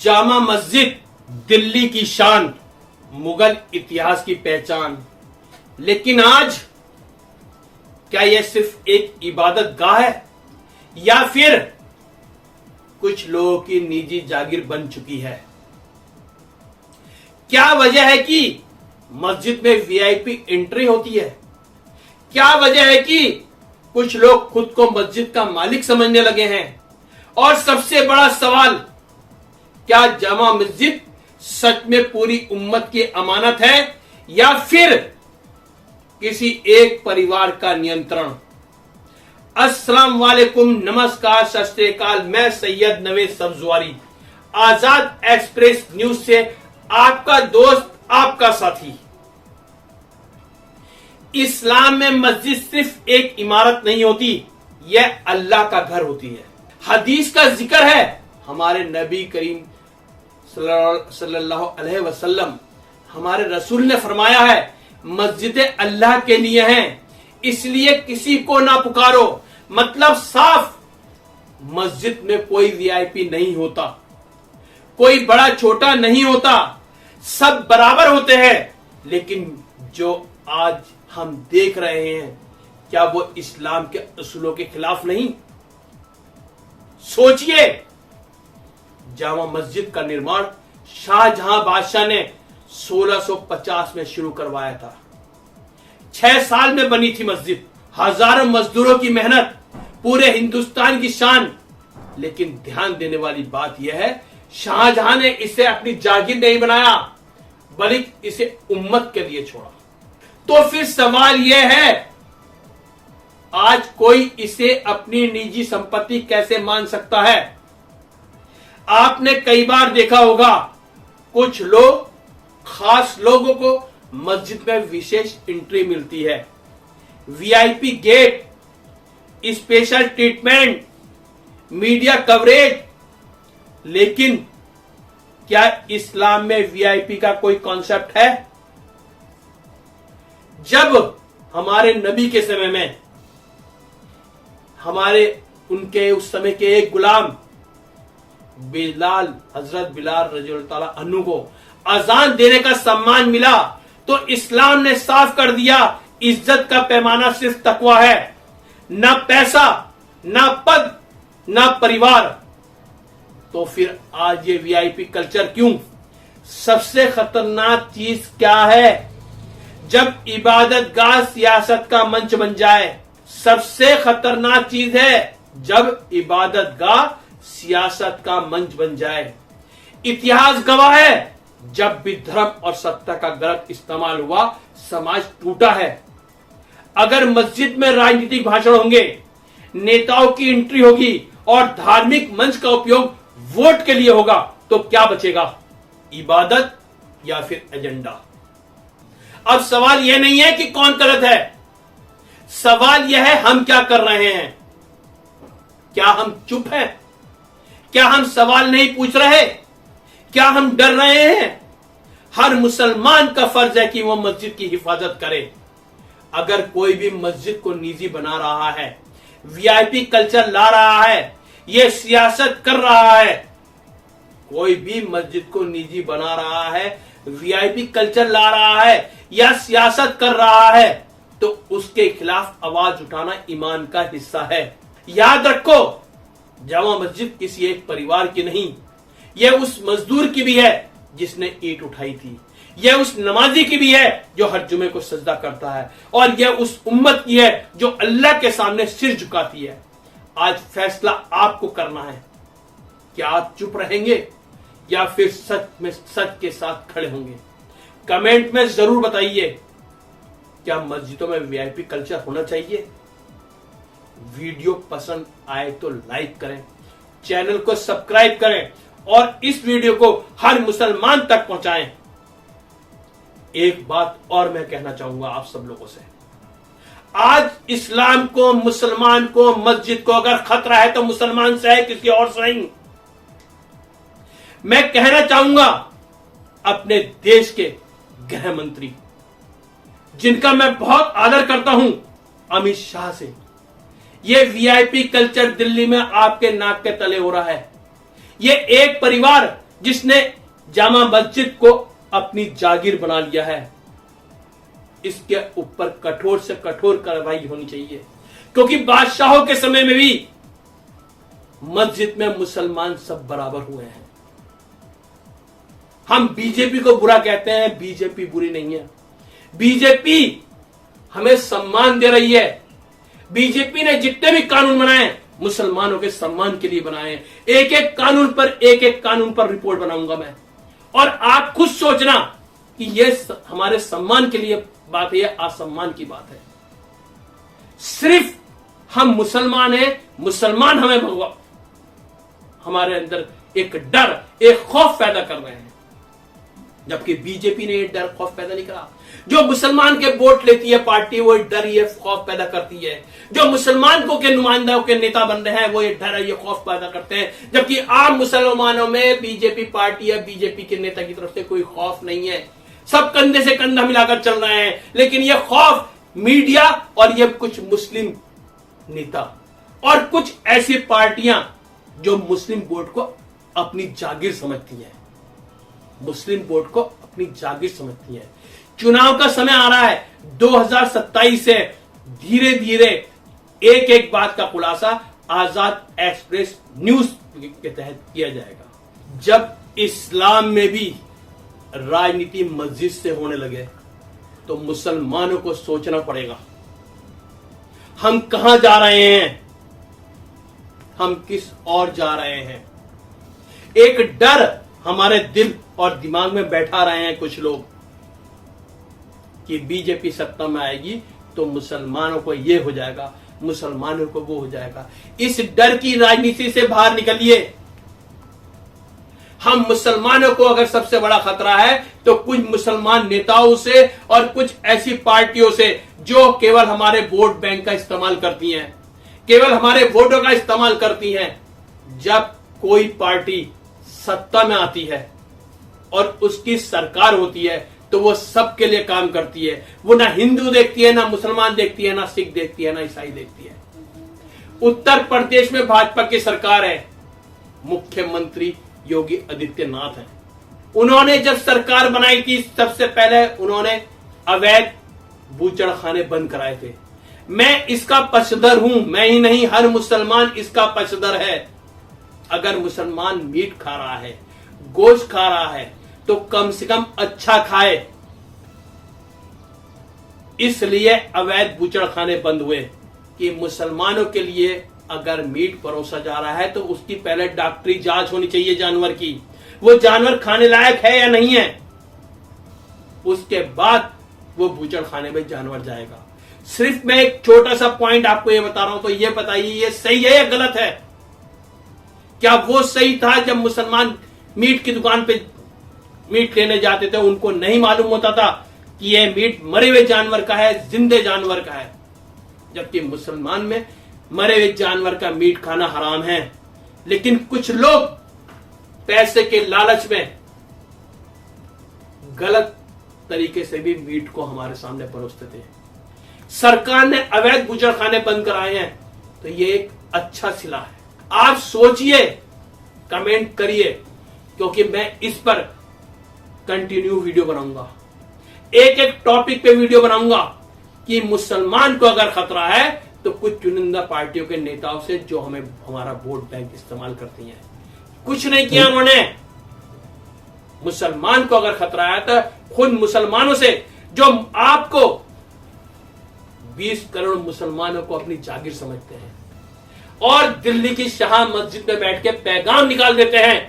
जामा मस्जिद दिल्ली की शान, मुगल इतिहास की पहचान। लेकिन आज क्या यह सिर्फ एक इबादत गाह है या फिर कुछ लोगों की निजी जागीर बन चुकी है? क्या वजह है कि मस्जिद में वीआईपी एंट्री होती है? क्या वजह है कि कुछ लोग खुद को मस्जिद का मालिक समझने लगे हैं? और सबसे बड़ा सवाल, क्या जामा मस्जिद सच में पूरी उम्मत की अमानत है या फिर किसी एक परिवार का नियंत्रण? अस्सलाम वालेकुम, नमस्कार, सत श्री अकाल। मैं सैयद नवेद सब्जवारी, आजाद एक्सप्रेस न्यूज से आपका दोस्त, आपका साथी। इस्लाम में मस्जिद सिर्फ एक इमारत नहीं होती, यह अल्लाह का घर होती है। हदीस का जिक्र है, हमारे नबी करीम सल्लल्लाहु अलैहि वसल्लम, हमारे रसूल ने फरमाया है, मस्जिदें अल्लाह के लिए हैं, इसलिए किसी को ना पुकारो। मतलब साफ, मस्जिद में कोई वीआईपी नहीं होता, कोई बड़ा छोटा नहीं होता, सब बराबर होते हैं। लेकिन जो आज हम देख रहे हैं, क्या वो इस्लाम के उसूलों के खिलाफ नहीं? सोचिए, जामा मस्जिद का निर्माण शाहजहां बादशाह ने 1650 में शुरू करवाया था। 6 साल में बनी थी मस्जिद, हजारों मजदूरों की मेहनत, पूरे हिंदुस्तान की शान। लेकिन ध्यान देने वाली बात यह है, शाहजहां ने इसे अपनी जागीर नहीं बनाया, बल्कि इसे उम्मत के लिए छोड़ा। तो फिर सवाल यह है, आज कोई इसे अपनी निजी संपत्ति कैसे मान सकता है? आपने कई बार देखा होगा, कुछ लोग, खास लोगों को मस्जिद में विशेष एंट्री मिलती है, VIP gate, special treatment, media coverage. लेकिन क्या इस्लाम में वीआईपी का कोई कॉन्सेप्ट है? जब हमारे नबी के समय में उनके उस समय के एक गुलाम बिलाल, हजरत बिलाल रज़ियल्लाहु ताला अन्हु को अजान देने का सम्मान मिला, तो इस्लाम ने साफ कर दिया, इज्जत का पैमाना सिर्फ तकवा है, ना पैसा, ना पद, ना परिवार। तो फिर आज ये वीआईपी कल्चर क्यों? सबसे खतरनाक चीज क्या है? जब इबादत गाह सियासत का मंच बन जाए। सबसे खतरनाक चीज है जब इबादत गाह सियासत का मंच बन जाए। इतिहास गवाह है, जब भी धर्म और सत्ता का गलत इस्तेमाल हुआ, समाज टूटा है। अगर मस्जिद में राजनीतिक भाषण होंगे, नेताओं की एंट्री होगी और धार्मिक मंच का उपयोग वोट के लिए होगा, तो क्या बचेगा? इबादत या फिर एजेंडा? अब सवाल यह नहीं है कि कौन गलत है, सवाल यह है हम क्या कर रहे हैं। क्या हम चुप हैं? क्या हम सवाल नहीं पूछ रहे? क्या हम डर रहे हैं? हर मुसलमान का फर्ज है कि वह मस्जिद की हिफाजत करे। अगर कोई भी मस्जिद को निजी बना रहा है, वीआईपी कल्चर ला रहा है, यह सियासत कर रहा है, कोई भी मस्जिद को निजी बना रहा है, वीआईपी कल्चर ला रहा है या सियासत कर रहा है, तो उसके खिलाफ आवाज उठाना ईमान का हिस्सा है। याद रखो, जामा मस्जिद किसी एक परिवार की नहीं, यह उस मजदूर की भी है जिसने ईंट उठाई थी, यह उस नमाजी की भी है जो हर जुमे को सजदा करता है, और यह उस उम्मत की है जो अल्लाह के सामने सिर झुकाती है। आज फैसला आपको करना है, क्या आप चुप रहेंगे या फिर सच के साथ खड़े होंगे? कमेंट में जरूर बताइए, क्या मस्जिदों में वीआईपी कल्चर होना चाहिए? वीडियो पसंद आए तो लाइक करें, चैनल को सब्सक्राइब करें और इस वीडियो को हर मुसलमान तक पहुंचाएं। एक बात और मैं कहना चाहूंगा आप सब लोगों से, आज इस्लाम को, मुसलमान को, मस्जिद को अगर खतरा है तो मुसलमान से है, किसी और से नहीं। मैं कहना चाहूंगा अपने देश के गृह मंत्री, जिनका मैं बहुत आदर करता हूं, अमित शाह से, ये वीआईपी कल्चर दिल्ली में आपके नाक के तले हो रहा है। ये एक परिवार जिसने जामा मस्जिद को अपनी जागीर बना लिया है, इसके ऊपर कठोर से कठोर कार्रवाई होनी चाहिए। क्योंकि बादशाहों के समय में भी मस्जिद में मुसलमान सब बराबर हुए हैं। हम बीजेपी को बुरा कहते हैं, बीजेपी बुरी नहीं है। बीजेपी हमें सम्मान दे रही है। बीजेपी ने जितने भी कानून बनाए मुसलमानों के सम्मान के लिए बनाए। एक एक कानून पर रिपोर्ट बनाऊंगा मैं, और आप खुद सोचना कि यह हमारे सम्मान के लिए बात है या असम्मान की बात है। सिर्फ हम मुसलमान हैं, मुसलमान हमें भगवान, हमारे अंदर एक डर, एक खौफ पैदा कर रहे हैं, जबकि बीजेपी ने एक डर खौफ पैदा नहीं करा। जो मुसलमान के वोट लेती है पार्टी, वो डर ये खौफ पैदा करती है। जो मुसलमान को के नुमाइंदों के नेता बन रहे हैं, वो ये डर ये खौफ पैदा करते हैं, जबकि आम मुसलमानों में बीजेपी पार्टी या बीजेपी के नेता की तरफ से कोई खौफ नहीं है। सब कंधे से कंधा मिलाकर चल रहे हैं। लेकिन ये खौफ मीडिया और ये कुछ मुस्लिम नेता और कुछ ऐसी पार्टियां जो मुस्लिम वोट को अपनी जागीर समझती है, मुस्लिम वोट को अपनी जागीर समझती है। चुनाव का समय आ रहा है, 2027 से धीरे धीरे एक एक बात का खुलासा आजाद एक्सप्रेस न्यूज के तहत किया जाएगा। जब इस्लाम में भी राजनीति मस्जिद से होने लगे तो मुसलमानों को सोचना पड़ेगा, हम कहां जा रहे हैं, हम किस ओर जा रहे हैं। एक डर हमारे दिल और दिमाग में बैठा रहे हैं कुछ लोग कि बीजेपी सत्ता में आएगी तो मुसलमानों को ये हो जाएगा, मुसलमानों को वो हो जाएगा। इस डर की राजनीति से बाहर निकलिए। हम मुसलमानों को अगर सबसे बड़ा खतरा है तो कुछ मुसलमान नेताओं से और कुछ ऐसी पार्टियों से जो केवल हमारे वोट बैंक का इस्तेमाल करती हैं, केवल हमारे वोटों का इस्तेमाल करती हैं। जब कोई पार्टी सत्ता में आती है और उसकी सरकार होती है तो वो सबके लिए काम करती है। वो ना हिंदू देखती है, ना मुसलमान देखती है, ना सिख देखती है, ना ईसाई देखती है। उत्तर प्रदेश में भाजपा की सरकार है, मुख्यमंत्री योगी आदित्यनाथ हैं। उन्होंने जब सरकार बनाई थी सबसे पहले उन्होंने अवैध बूचड़खाने बंद कराए थे। मैं इसका पक्षधर हूं, मैं ही नहीं हर मुसलमान इसका पक्षधर है। अगर मुसलमान मीट खा रहा है, गोश्त खा रहा है, तो कम से कम अच्छा खाए। इसलिए अवैध बूचड़खाने बंद हुए कि मुसलमानों के लिए अगर मीट परोसा जा रहा है तो उसकी पहले डॉक्टरी जांच होनी चाहिए जानवर की, वो जानवर खाने लायक है या नहीं है, उसके बाद वो बूचड़खाने में जानवर जाएगा। सिर्फ मैं एक छोटा सा पॉइंट आपको ये बता रहा हूं, तो ये बताइए ये सही है या गलत है? क्या वो सही था जब मुसलमान मीट की दुकान पे मीट लेने जाते थे, उनको नहीं मालूम होता था कि ये मीट मरे हुए जानवर का है, जिंदे जानवर का है? जबकि मुसलमान में मरे हुए जानवर का मीट खाना हराम है, लेकिन कुछ लोग पैसे के लालच में गलत तरीके से भी मीट को हमारे सामने परोसते थे। सरकार ने अवैध बूचड़खाने बंद कराए हैं, तो ये एक अच्छा सिला है। आप सोचिए, कमेंट करिए, क्योंकि मैं इस पर कंटिन्यू वीडियो बनाऊंगा, एक एक टॉपिक पे वीडियो बनाऊंगा कि मुसलमान को अगर खतरा है तो कुछ चुनिंदा पार्टियों के नेताओं से जो हमें हमारा वोट बैंक इस्तेमाल करती हैं। कुछ नहीं किया उन्होंने। मुसलमान को अगर खतरा है तो खुद मुसलमानों से, जो आपको 20 करोड़ मुसलमानों को अपनी जागीर समझते हैं और दिल्ली की शाह मस्जिद में बैठ के पैगाम निकाल देते हैं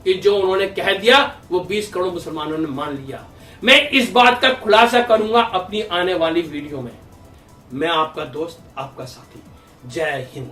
कि जो उन्होंने कह दिया वो 20 करोड़ मुसलमानों ने मान लिया। मैं इस बात का खुलासा करूंगा अपनी आने वाली वीडियो में। मैं आपका दोस्त, आपका साथी। जय हिंद।